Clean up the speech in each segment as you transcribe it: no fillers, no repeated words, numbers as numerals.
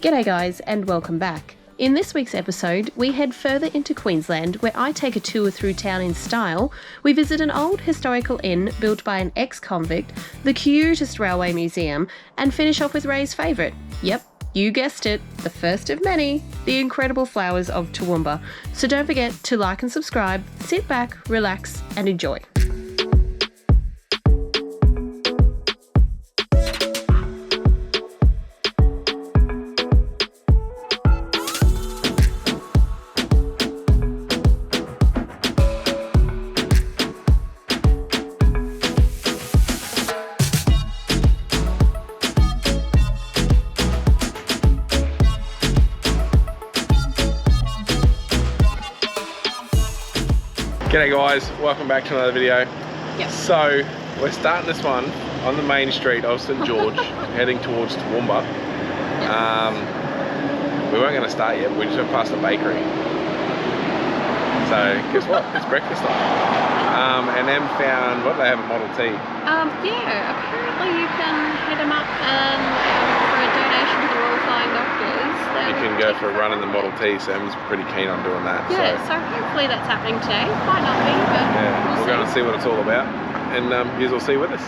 G'day guys and welcome back. In this week's episode, we head further into Queensland where I take a tour through town in style, we visit an old historical inn built by an ex-convict, the cutest railway museum, and finish off with Ray's favourite. Yep, you guessed it, the first of many, the incredible flowers of Toowoomba. So don't forget to like and subscribe, sit back, relax and enjoy. G'day guys, welcome back to another video. Yep. So we're starting this one on the main street of St George, heading towards Toowoomba. We weren't going to start yet, but we just went past the bakery. So guess what? It's breakfast time. And Em found, what do they have, a Model T? Yeah, apparently you can hit them up and for a donation to the Royal Flying Doctors. You can go for a run in the Model T, so Em's pretty keen on doing that. Yeah, so hopefully that's happening today. Might not be, but yeah, we'll go and see what it's all about. And you will see with us.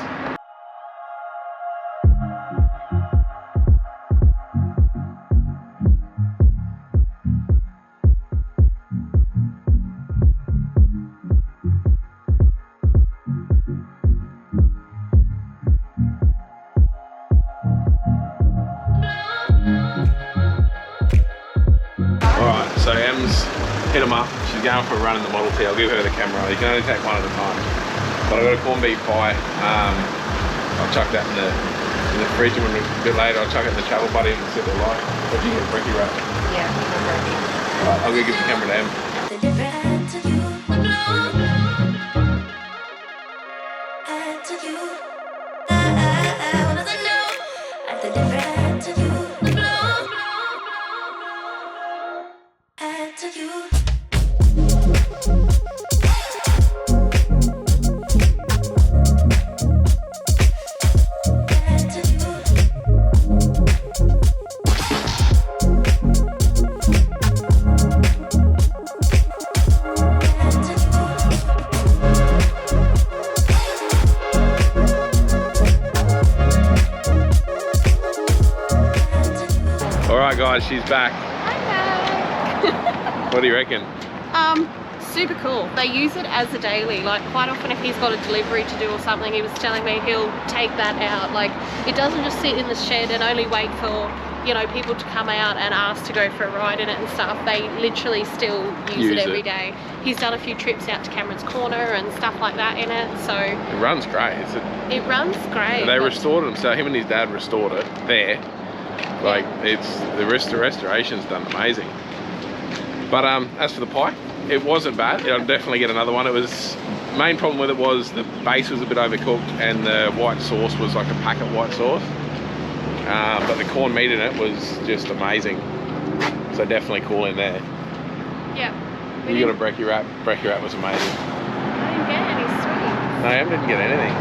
Alright, so Em's hit them up. She's going for a run in the Model T. I'll give her the camera. You can only take one at a time. But I've got a corned beef pie. I'll chuck that in the fridge, and when a bit later I'll chuck it in the travel buddy and see what they like. What do you get, brekkie wrap? yeah, Alright, I'll go give the camera to Em. Alright guys, she's back. Hi. What do you reckon? Super cool. They use it as a daily. Like quite often if he's got a delivery to do or something, he was telling me he'll take that out. Like it doesn't just sit in the shed and only wait for, you know, people to come out and ask to go for a ride in it and stuff. They literally still use it every day. He's done a few trips out to Cameron's Corner and stuff like that in it, so it runs great. It runs great. They restored it, so him and his dad restored it there. Like it's the restoration's done amazing. But as for the pie, it wasn't bad. I'll definitely get another one. It was, main problem with it was the base was a bit overcooked and the white sauce was like a packet white sauce. But the corned meat in it was just amazing. So definitely cool in there. Yeah. You got a brekkie wrap. Brekkie wrap was amazing. I didn't get any sweets. No, Em didn't get anything.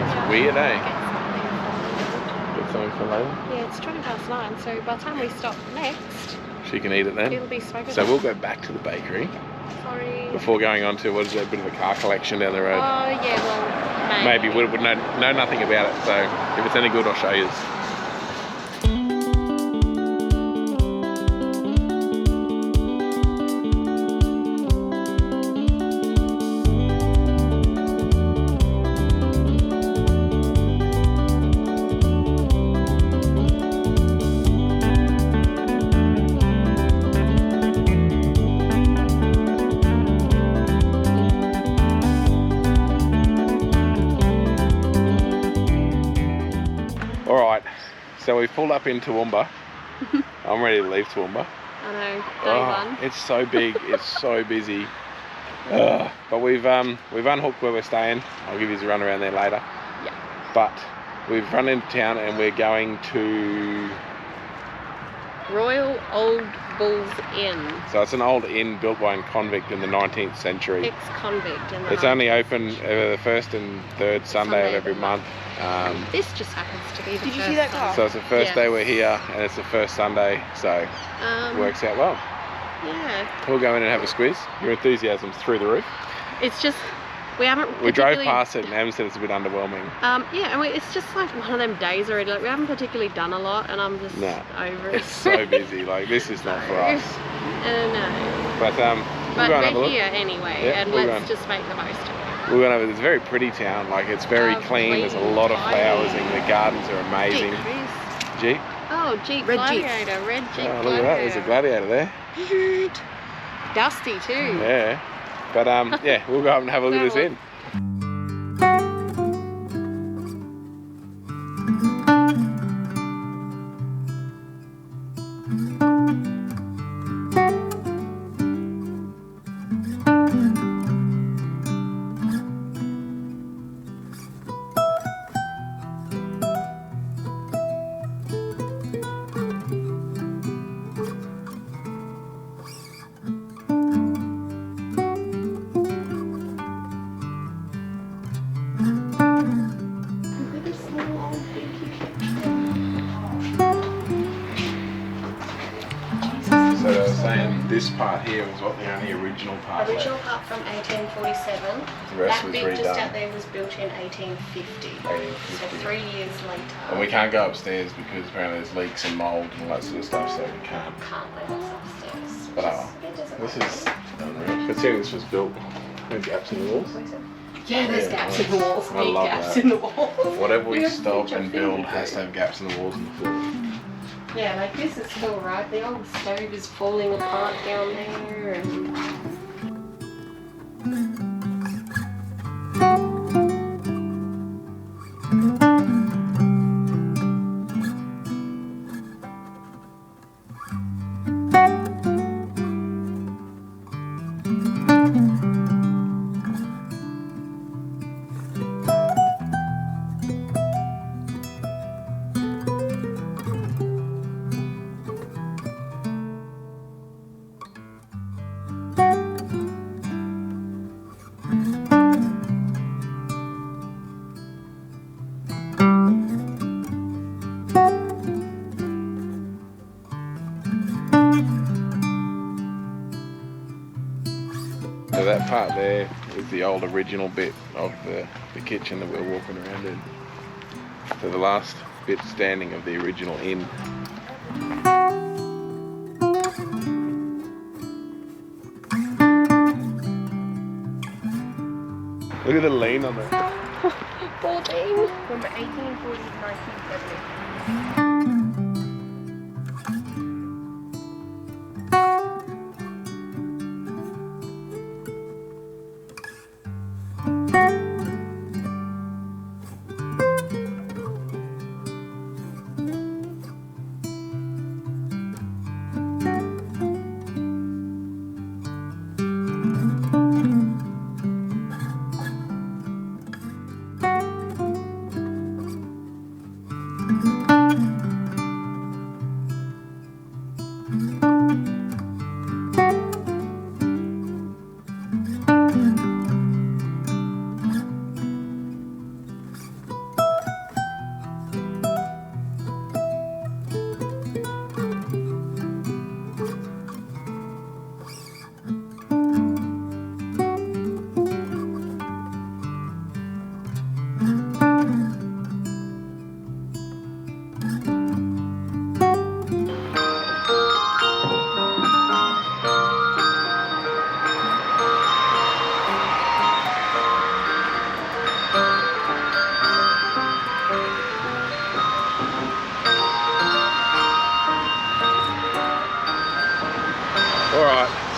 It's weird, eh? Get something for later? Yeah, it's 9:20, so by the time we stop next, she can eat it then. it'll be smoking. So we'll go back to the bakery. Sorry. Before going on to, what is that, a bit of a car collection down the road? Oh, yeah, well, Maybe. We would know nothing about it, so if it's any good, I'll show you. Alright, so we've pulled up in Toowoomba. I'm ready to leave Toowoomba. I know, day one. It's so big, it's so busy. But we've unhooked where we're staying. I'll give you a run around there later. Yeah. But we've run into town and we're going to Royal Old Bulls Inn. So it's an old inn built by a convict in the 19th century. Ex-convict. It's only open the first and third Sunday of every month. This just happens to be the Did you see that car? So it's the first day we're here, and it's the first Sunday, so it works out well. Yeah. We'll go in and have a squeeze. Your enthusiasm's through the roof. It's just, we drove past it and Em said it's a bit underwhelming. Yeah, and it's just like one of them days already. Like, we haven't particularly done a lot, and I'm just over it. It's so busy. Like, this is not for us. No. But we'll go and have a look. Here anyway, and let's just make the most of it. We're gonna. It's a very pretty town. Like, it's very clean. There's a lot of flowers, and the gardens are amazing. Jeep. Oh, Jeep Red Gladiator, Jeep. red Jeep. Oh, look at that. There's a Gladiator there. Dusty too. Yeah. But yeah, we'll go up and have a look at this inn. So they were saying this part here was what the only original part was. Original part from 1847. The rest that was bit redone. just out there was built in 1850. 1850. So 3 years later. And we can't go upstairs because apparently there's leaks and mould and all that sort of stuff, so we can't. Can't let us upstairs. But this is unreal. Considering this was built, there's gaps in the walls. Yeah, there's gaps in the walls. I love gaps that. in the walls. Whatever we stop and build has to have gaps in the walls and the floor. Yeah, like this is still right. The old stove is falling apart down there, and So that part there is the old original bit of the kitchen that we're walking around in. So the last bit standing of the original inn. Look at the lean on it. 14. From 1840 to 1970.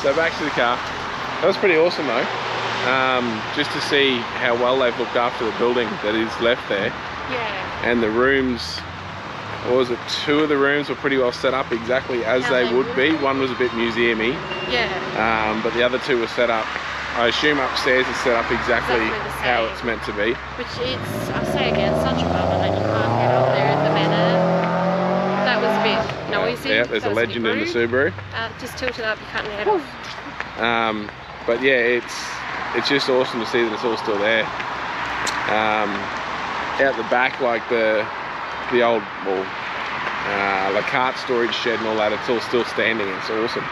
So back to the car. That was pretty awesome though. Just to see how well they've looked after the building that is left there. Yeah. And the rooms, what was it, 2 of the rooms were pretty well set up exactly as they would be. One was a bit museum-y. Yeah. But the other 2 were set up, I assume upstairs is set up exactly how it's meant to be. Which it's, I say again, such a bummer that you can't get up there at the manor. That was a bit noisy Yeah, there's a That was legend bit in the rude. Subaru. Just tilt it up, you're cutting the head off. But yeah, it's just awesome to see that it's all still there. Out the back, like the old, well, the cart storage shed and all that, it's all still standing. It's awesome.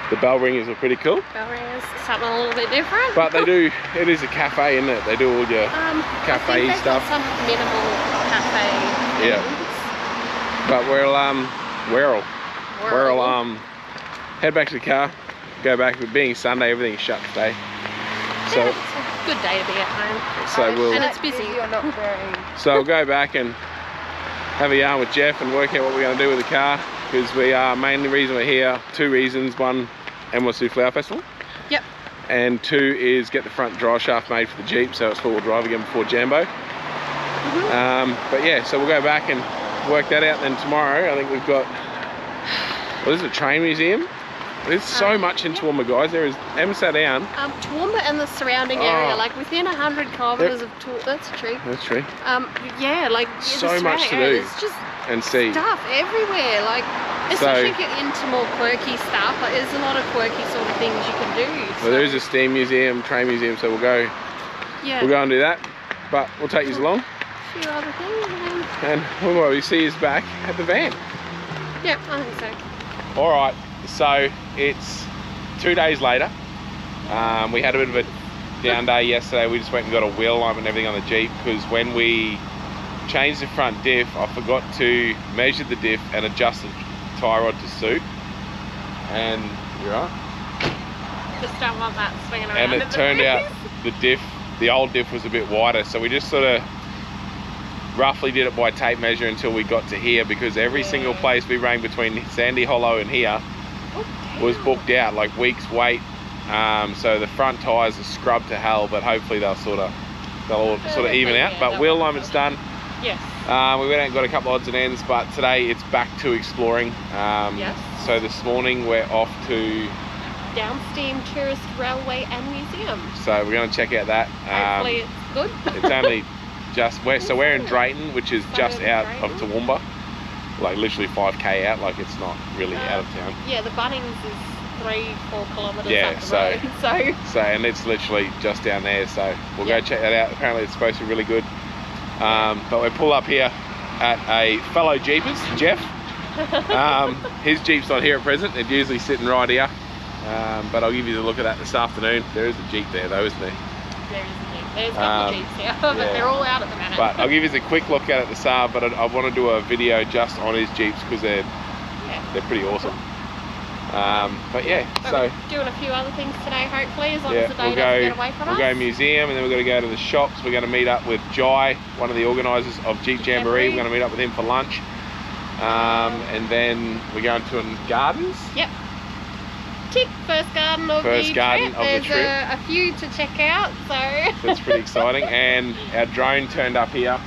The bell ringers are pretty cool. Bell ringers, something a little bit different. But they do, it is a cafe, isn't it? They do all your cafe stuff. Some minimal cafe. Yeah. But we'll head back to the car, go back. But being Sunday, everything's shut today. So yeah, it's a good day to be at home. So we'll, and it's busy. You're not very... So we'll go back and have a yarn with Jeff and work out what we're going to do with the car, because we are mainly reason we're here. 2 reasons: one, Emma Flower Festival. Yep. And 2 is get the front drive shaft made for the Jeep, so it's 4-wheel drive again before Jambo. But yeah, so we'll go back and work that out. Then tomorrow, I think we've got, well, this is a train museum. There's so much in Toowoomba, guys. There is, Em sat down. Toowoomba and the surrounding area, like within 100 kilometres of Toowoomba. That's true. That's true. Yeah, like so much to do there's just and see stuff everywhere. Like, especially if you're into more quirky stuff. Like, there's a lot of quirky sort of things you can do. So. Well, there is a steam museum, train museum, so we'll go. Yeah. We'll go and do that. But we'll take you along. A few other things. And we'll probably see us back at the van. Yep, I think so. All right. So it's 2 days later. We had a bit of a down day yesterday. We just went and got a wheel alignment and everything on the Jeep, because when we changed the front diff, I forgot to measure the diff and adjust the tie rod to suit. And you're right. Just don't want that swinging around. And it turned out the old diff was a bit wider, so we just sort of roughly did it by tape measure until we got to here, because every single place we rang between Sandy Hollow and here was booked out, like weeks wait. So the front tyres are scrubbed to hell, but hopefully they'll all sort of even out. But wheel alignment's done. Yes. We went out and got a couple odds and ends, but today it's back to exploring. Yes. So this morning we're off to Downsteam Tourist Railway and Museum. So we're going to check out that. Hopefully it's good. It's only just we're in Drayton, which is just out of Toowoomba, like literally 5k out. Like, it's not really out of town. Yeah, the Bunnings is 3-4 kilometres yeah, up the road, so and it's literally just down there. So we'll go check that out. Apparently it's supposed to be really good. But we pull up here at a fellow Jeepers, Jeff. His Jeep's not here at present. They're usually sitting right here. But I'll give you the look of that this afternoon. There is a Jeep there though, isn't there? There is a Jeep. There's a couple of Jeeps here, but they're all out at the minute. But I'll give you a quick look at it this hour, but I want to do a video just on his Jeeps, because they're pretty awesome. But yeah, so we're doing a few other things today, hopefully, as long as the day doesn't get away from us. We'll go museum, and then we're going to go to the shops. We're going to meet up with Jai, one of the organisers of Jeep Jamboree. We're going to meet up with him for lunch. And then we're going to gardens. Yep. Tick, first garden of the trip. There's a few to check out, so that's pretty exciting. And our drone turned up here.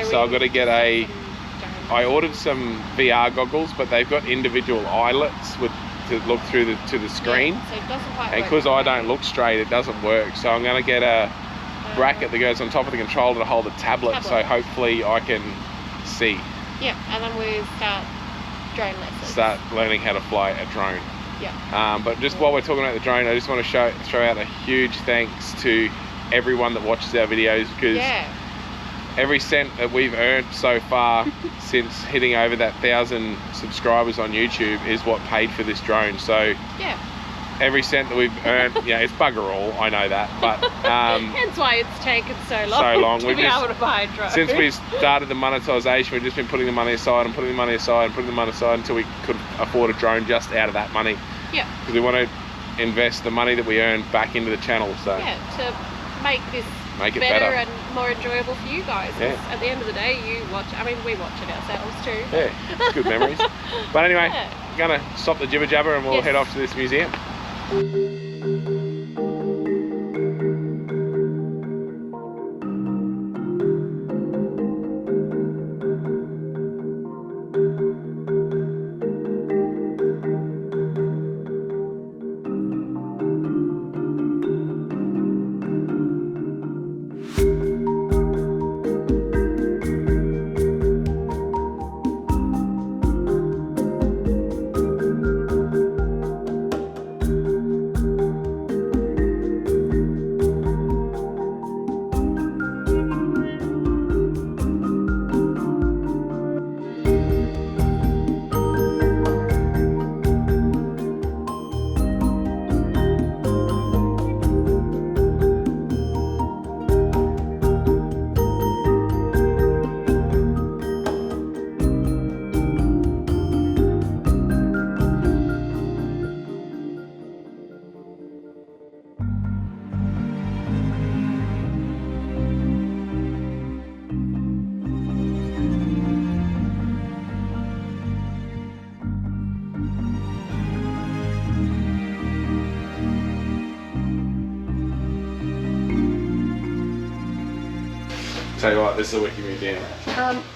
So I've got to get I ordered some VR goggles, but they've got individual eyelets to look through to the screen. So it doesn't quite and because I don't look straight, it doesn't work. So I'm going to get a bracket that goes on top of the controller to hold a tablet. So hopefully I can see. Yeah, and then we start drone lessons. Start learning how to fly a drone. Yeah. But just while we're talking about the drone, I just want to throw out a huge thanks to everyone that watches our videos, because every cent that we've earned so far since hitting over that 1,000 subscribers on YouTube is what paid for this drone. So every cent that we've earned, it's bugger all, I know that, but hence why it's taken so long to be able to buy a drone. Since we started the monetization, we've just been putting the money aside and putting the money aside and putting the money aside until we could afford a drone just out of that money. Yeah. Because we want to invest the money that we earn back into the channel. So to make this it better and more enjoyable for you guys. Yeah. At the end of the day, we watch it ourselves too. Yeah, it's good memories. But anyway, we're going to stop the jibber jabber and we'll head off to this museum. This is the Wiki Museum.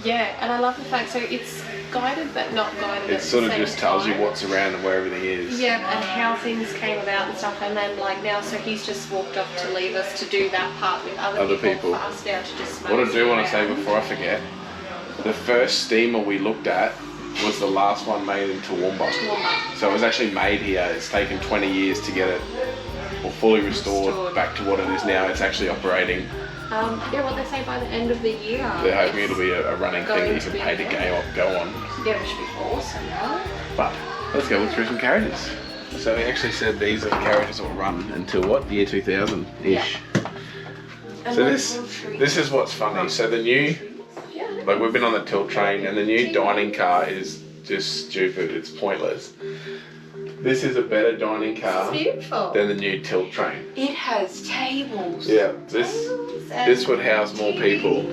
Yeah, and I love the fact, so it's guided but not guided. It sort of just tells you what's around and where everything is. Yeah, and how things came about and stuff, and then like now, so he's just walked off to leave us to do that part with other people. Fast now to just what I do want to say before I forget, the first steamer we looked at was the last one made in Toowoomba. So it was actually made here. It's taken 20 years to get it fully restored back to what it is now. It's actually operating. Yeah, what they say by the end of the year. They're hoping it'll be a running thing that you can pay to go on. Yeah, which would be awesome, right? But let's go look through some carriages. So he actually said these are the carriages that will run until what? Year 2000-ish. Yeah. So this is what's funny. So the new, like we've been on the tilt train, and the new dining car is just stupid. It's pointless. This is a better dining car than the new tilt train. It has tables. Yeah, this would house more people.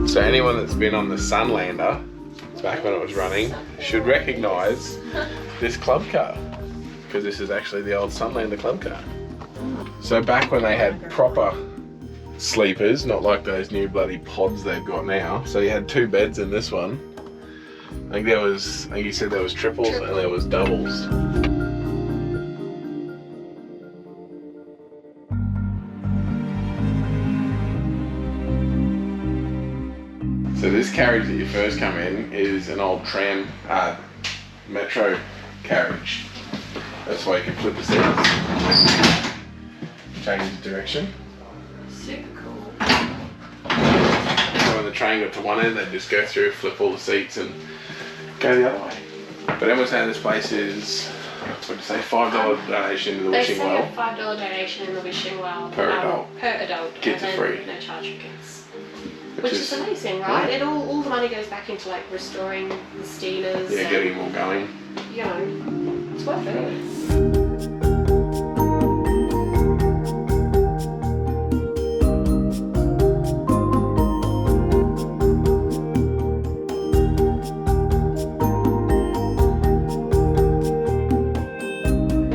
So anyone that's been on the Sunlander, back when it was running, should recognise this club car, because this is actually the old Sunlander club car. So back when they had proper sleepers, not like those new bloody pods they've got now, so you had 2 beds in this one. I think you said there was triples and there was doubles. So this carriage that you first come in is an old tram, metro carriage. That's why you can flip the seats, change the direction. Super cool. So when the train got to one end, they'd just go through, flip all the seats and go the other way. But everyone's saying this place is, what did you say, $5 donation to the Wishing Well. They say a $5 donation in the Wishing Well. Per adult. Per adult. Kids are free. No charge for kids. Which is amazing, right? And all the money goes back into like restoring the steamers. Yeah, getting them all going. You know, it's worth it.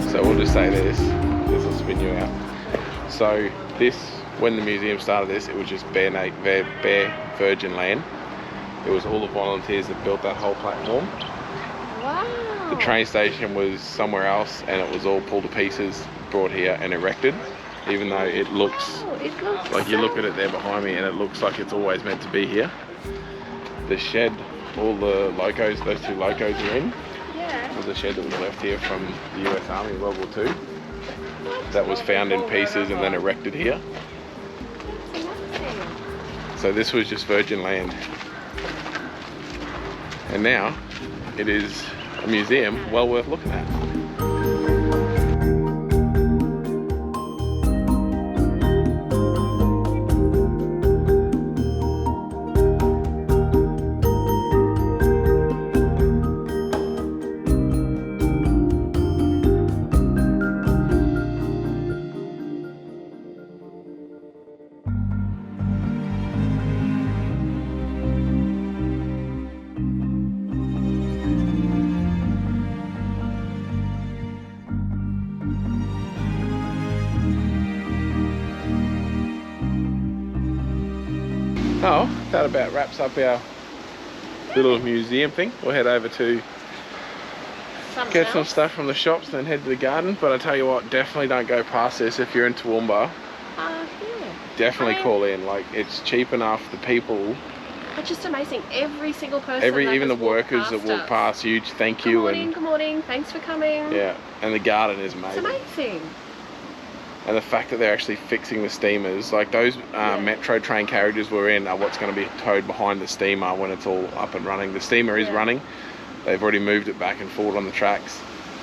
So we'll just say this will spin you out. So this, when the museum started this, it was just bare virgin land. It was all the volunteers that built that whole platform. Wow. The train station was somewhere else, and it was all pulled to pieces, brought here and erected, even though it looks like, you look at it there behind me and it looks like it's always meant to be here. The shed, all the locos, those 2 locos are in. Yeah. Was a shed that was left here from the US Army in World War II. That was found in pieces and then erected here. So this was just virgin land. And now it is a museum well worth looking at. Oh, that about wraps up our little museum thing. We'll head over to get some stuff from the shops, then head to the garden. But I tell you what, definitely don't go past this if you're in Toowoomba. Yeah. Definitely call in. Like, it's cheap enough. The people, It's just amazing. Every single person. even the workers that walk past, huge thank you. Good morning. Thanks for coming. Yeah, and the garden is amazing. It's amazing. And the fact that they're actually fixing the steamers, like those metro train carriages we're in are what's going to be towed behind the steamer when it's all up and running. The steamer is running. They've already moved it back and forward on the tracks.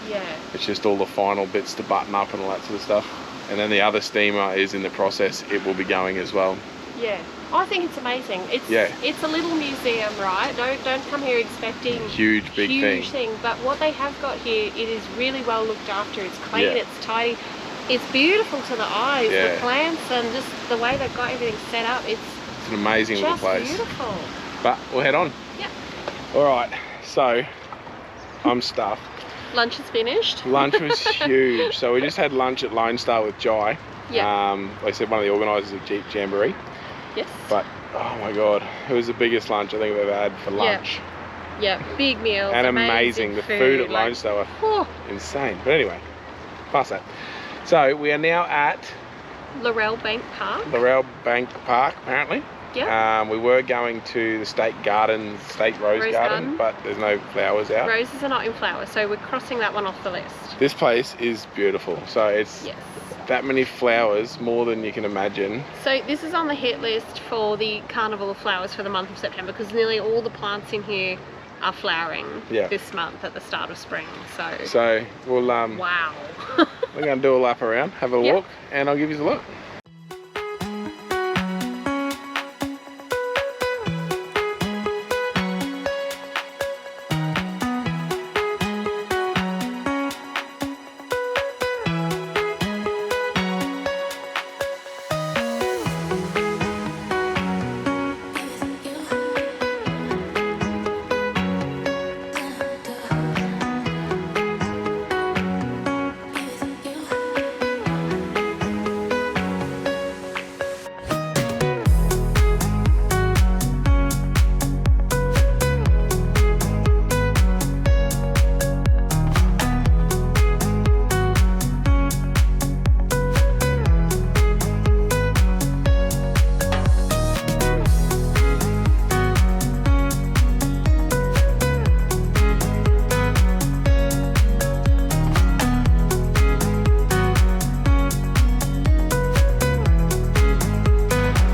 Yeah. It's just all the final bits to button up and all that sort of stuff. And then the other steamer is in the process. It will be going as well. Yeah. I think it's amazing. It's a little museum, right? Don't come here expecting huge thing. But what they have got here, it is really well looked after. It's clean, it's tidy. It's beautiful to the eyes, Yeah. the plants and just the way they've got everything set up. It's an amazing little just place. beautiful. But we'll head on. Yep. All right, so I'm stuffed. Lunch is finished. Lunch was huge. So we just had lunch at Lone Star with Jai. Yeah. Like I said, one of the organisers of Jeep Jamboree. Yes. But oh my God, it was the biggest lunch I think I've ever had for lunch. Yeah, big meals. And amazing. The food at Lone Star were oh, insane. But anyway, past that. So we are now at Laurel Bank Park. Laurel Bank Park, apparently. Yeah. We were going to the State Garden, State Rose Garden, but there's no flowers out. Roses are not in flower, so we're crossing that one off the list. This place is beautiful. So it's Yes. that many flowers, more than you can imagine. So this is on the hit list for the Carnival of Flowers for the month of September, because nearly all the plants in here are flowering this month at the start of spring. So we'll wow. we're going to do a lap around, have a walk, and I'll give you a look.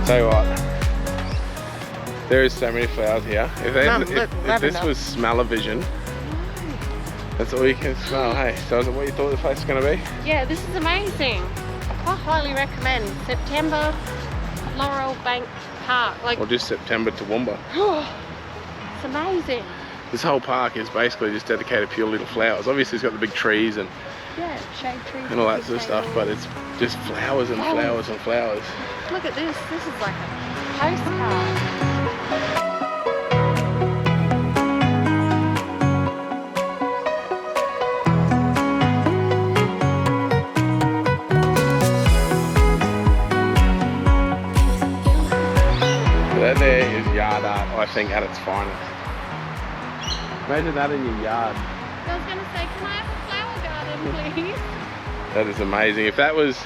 Tell you what, there is so many flowers here. If this was smell-o-vision, that's all you can smell. Hey, so is it what you thought the place was going to be? Yeah, this is amazing. I highly recommend September Laurel Bank Park. Or just September Toowoomba. It's amazing. This whole park is basically just dedicated purely to flowers. Obviously it's got the big trees and shade trees and all that sort of stuff, but it's just flowers and flowers and flowers. Look at this. This is like a postcard. That there is yard art, I think, at its finest. Imagine that in your yard. I was going to say, can I have a flower garden, please? That is amazing. If that was,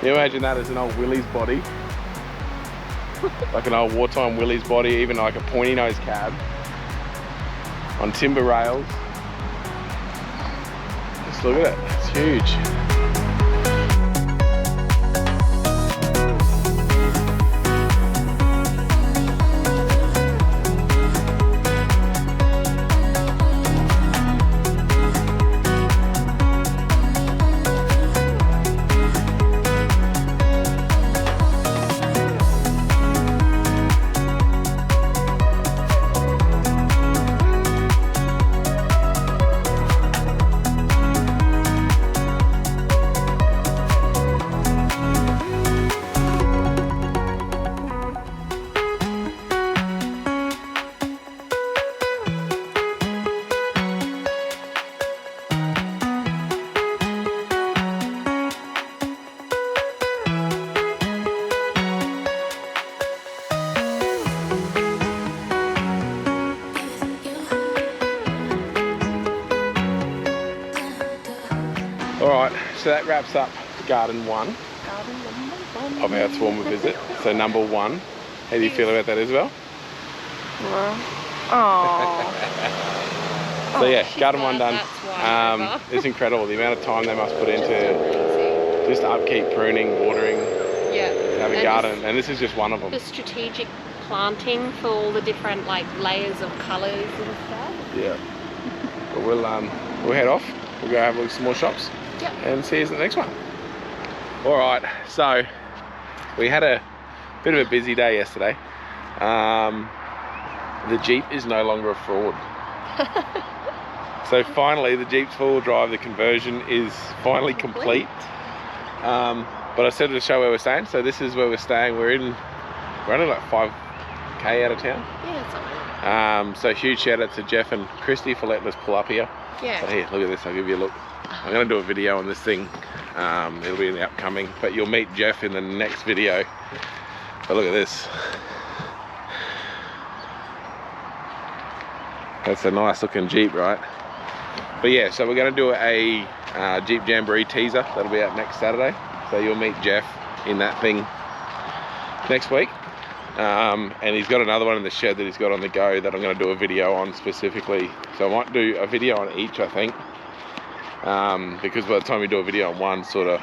you imagine that as an old Willie's body. Like an old wartime Willie's body, even like a pointy nose cab. On timber rails. Just look at it, it's huge. Alright, so that wraps up Garden 1 of our Toowoomba visit. So number 1. How do you feel about that, Isabel? So yeah, Garden 1 done. It's incredible the amount of time they must put into just upkeep, pruning, watering, have a garden, and this is just one of them. The strategic planting for all the different like layers of colours and stuff. Yeah. But we'll head off. We'll go have a look at some more shops. And see you in the next one. Alright, so we had a bit of a busy day yesterday. The Jeep is no longer a fraud. So finally the Jeep's four-wheel drive, the conversion is finally complete. But I said to show where we're staying, so this is where we're staying. We're only like 5k out of town. Yeah, something. So huge shout out to Jeff and Christy for letting us pull up here. Yeah. So here, look at this, I'll give you a look. I'm going to do a video on this thing. It'll be in the upcoming, but you'll meet Jeff in the next video. But look at this. That's a nice looking Jeep, right? But yeah, so we're going to do a Jeep Jamboree teaser. That'll be out next Saturday. So you'll meet Jeff in that thing next week. And he's got another one in the shed that he's got on the go that I'm going to do a video on specifically. So I might do a video on each, I think. Because by the time we do a video on one, sort of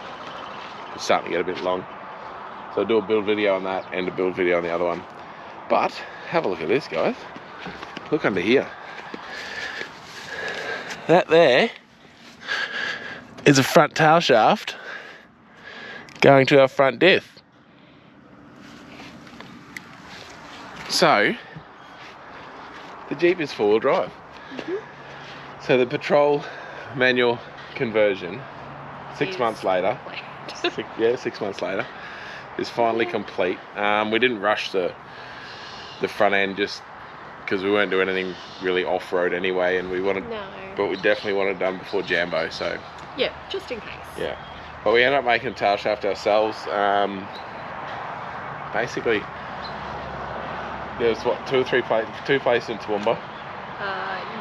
it's starting to get a bit long. So I'll do a build video on that and a build video on the other one. But have a look at this, guys. Look under here. That there is a front tail shaft going to our front diff. So the Jeep is four-wheel drive. So the petrol manual conversion 6 months later 6 months later is finally complete. We didn't rush the front end just because we weren't doing anything really off-road anyway, and we wanted, but we definitely wanted it done before Jambo, so yeah, just in case. Yeah, but we ended up making a tail shaft ourselves. Basically there was what, two places in Toowoomba.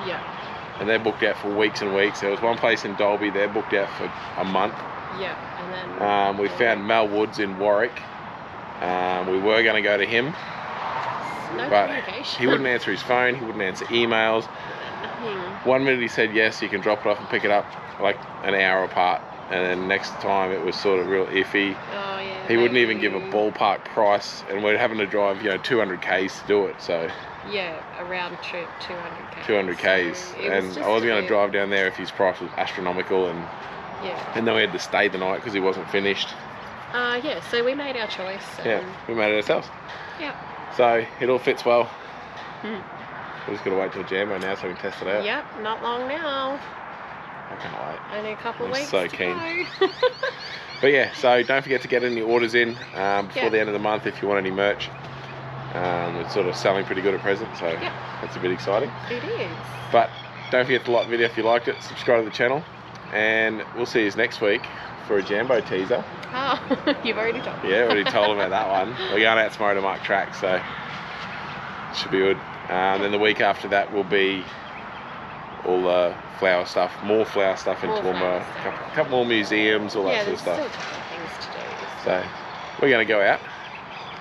Yeah. And they're booked out for weeks and weeks. There was one place in Dalby, they're booked out for a month. Yeah, and then we found Mel Woods in Warwick. We were going to go to him, but he wouldn't answer his phone, he wouldn't answer emails. Nothing. 1 minute he said yes, you can drop it off and pick it up like an hour apart, and then next time it was sort of real iffy. Oh yeah. He wouldn't even give a ballpark price, and we're having to drive 200 k's to do it. So yeah, a round trip 200 k's. 200 k's, so and I wasn't going to drive down there if his price was astronomical, and yeah. And then we had to stay the night because he wasn't finished. Yeah, so we made our choice. Yeah, we made it ourselves. Yeah. So it all fits well. We're just going to wait till Jambo now so we can test it out. Yep, not long now. I can't wait. Only a couple of weeks. So keen. But yeah, so don't forget to get any orders in before the end of the month if you want any merch. It's sort of selling pretty good at present, so that's a bit exciting. It is. But don't forget to like the video if you liked it, subscribe to the channel, and we'll see you next week for a Jambo teaser. Oh, you've already told me. Yeah, already told them about that one. We're going out tomorrow to mark tracks, so it should be good. Then the week after that will be all the flower stuff, more flower stuff in Toowoomba, a couple more museums, all that sort of stuff. Yeah, there's still a couple of things to do. So we're going to go out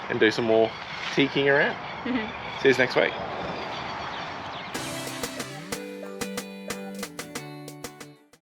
and do some more teaking around. See you next week.